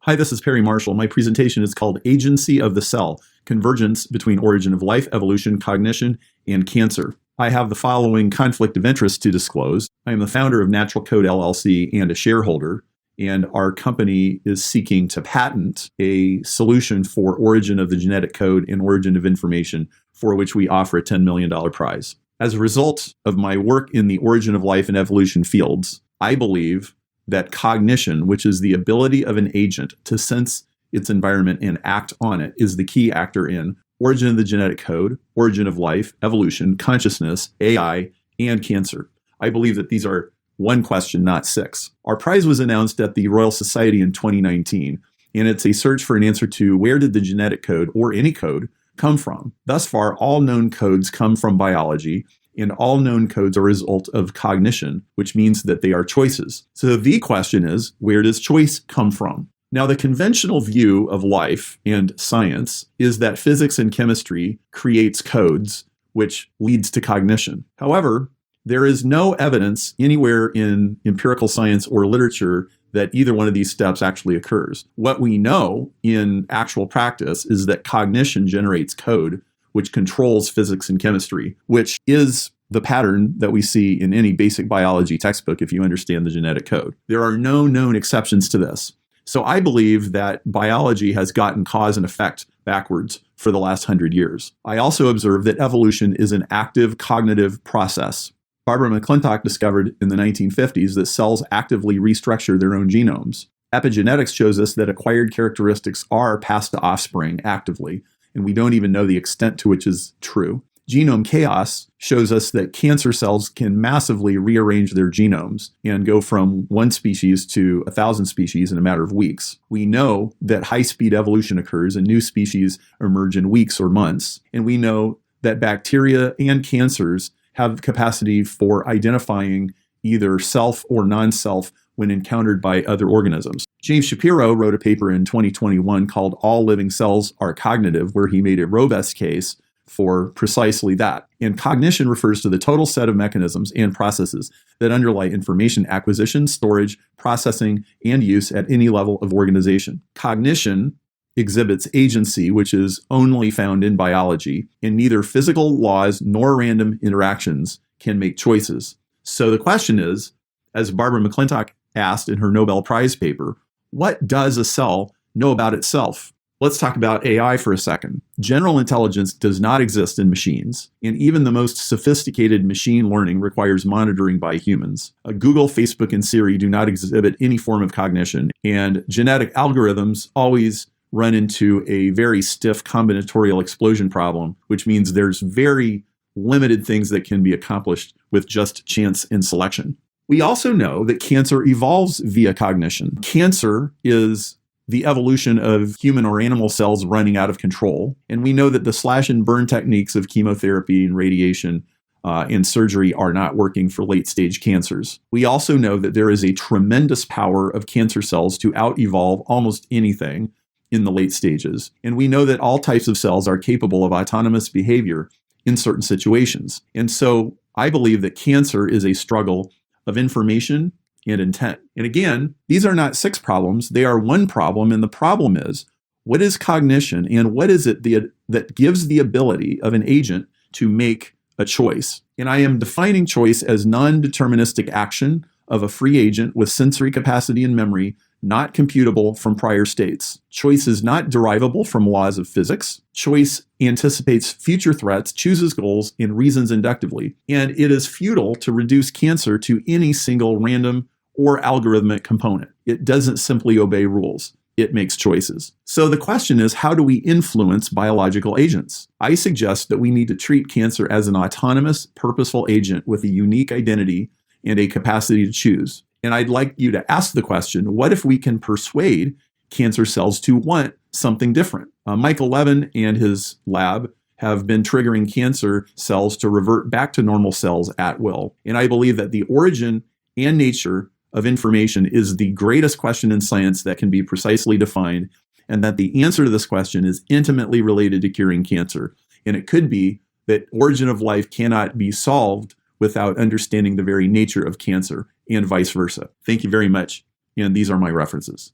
Hi, this is Perry Marshall. My presentation is called Agency of the Cell, Convergence between Origin of Life, Evolution, Cognition, and Cancer. I have the following conflict of interest to disclose. I am the founder of Natural Code LLC and a shareholder, and our company is seeking to patent a solution for origin of the genetic code and origin of information, for which we offer a $10 million prize. As a result of my work in the origin of life and evolution fields, I believe that cognition, which is the ability of an agent to sense its environment and act on it, is the key actor in origin of the genetic code, origin of life, evolution, consciousness, AI, and cancer. I believe that these are one question, not six. Our prize was announced at the Royal Society in 2019, and it's a search for an answer to where did the genetic code, or any code, come from? Thus far, all known codes come from biology, and all known codes are a result of cognition, which means that they are choices. So the question is, where does choice come from? Now, the conventional view of life and science is that physics and chemistry creates codes, which leads to cognition. However, there is no evidence anywhere in empirical science or literature that either one of these steps actually occurs. What we know in actual practice is that cognition generates code, which controls physics and chemistry, which is the pattern that we see in any basic biology textbook if you understand the genetic code. There are no known exceptions to this. So I believe that biology has gotten cause and effect backwards for the last 100 years. I also observe that evolution is an active cognitive process. Barbara McClintock discovered in the 1950s that cells actively restructure their own genomes. Epigenetics shows us that acquired characteristics are passed to offspring actively, and we don't even know the extent to which is true. Genome chaos shows us that cancer cells can massively rearrange their genomes and go from one species to 1,000 species in a matter of weeks. We know that high-speed evolution occurs and new species emerge in weeks or months. And we know that bacteria and cancers have capacity for identifying either self or non-self when encountered by other organisms. James Shapiro wrote a paper in 2021 called All Living Cells Are Cognitive, where he made a robust case for precisely that. And cognition refers to the total set of mechanisms and processes that underlie information acquisition, storage, processing, and use at any level of organization. Cognition exhibits agency, which is only found in biology, and neither physical laws nor random interactions can make choices. So the question is, as Barbara McClintock asked in her Nobel Prize paper, what does a cell know about itself? Let's talk about AI for a second. General intelligence does not exist in machines, and even the most sophisticated machine learning requires monitoring by humans. Google, Facebook, and Siri do not exhibit any form of cognition, and genetic algorithms always run into a very stiff combinatorial explosion problem, which means there's very limited things that can be accomplished with just chance and selection. We also know that cancer evolves via cognition. Cancer is the evolution of human or animal cells running out of control. And we know that the slash and burn techniques of chemotherapy and radiation and surgery are not working for late-stage cancers. We also know that there is a tremendous power of cancer cells to out-evolve almost anything in the late stages. And we know that all types of cells are capable of autonomous behavior in certain situations. And so I believe that cancer is a struggle of information and intent. And again, these are not six problems. They are one problem. And the problem is, what is cognition and what is it that gives the ability of an agent to make a choice? And I am defining choice as non-deterministic action of a free agent with sensory capacity and memory, not computable from prior states. Choice is not derivable from laws of physics. Choice anticipates future threats, chooses goals, and reasons inductively. And it is futile to reduce cancer to any single random or algorithmic component. It doesn't simply obey rules. It makes choices. So the question is, how do we influence biological agents? I suggest that we need to treat cancer as an autonomous, purposeful agent with a unique identity and a capacity to choose. And I'd like you to ask the question, what if we can persuade cancer cells to want something different? Michael Levin and his lab have been triggering cancer cells to revert back to normal cells at will. And I believe that the origin and nature of information is the greatest question in science that can be precisely defined, and that the answer to this question is intimately related to curing cancer. And it could be that origin of life cannot be solved without understanding the very nature of cancer, and vice versa. Thank you very much, and these are my references.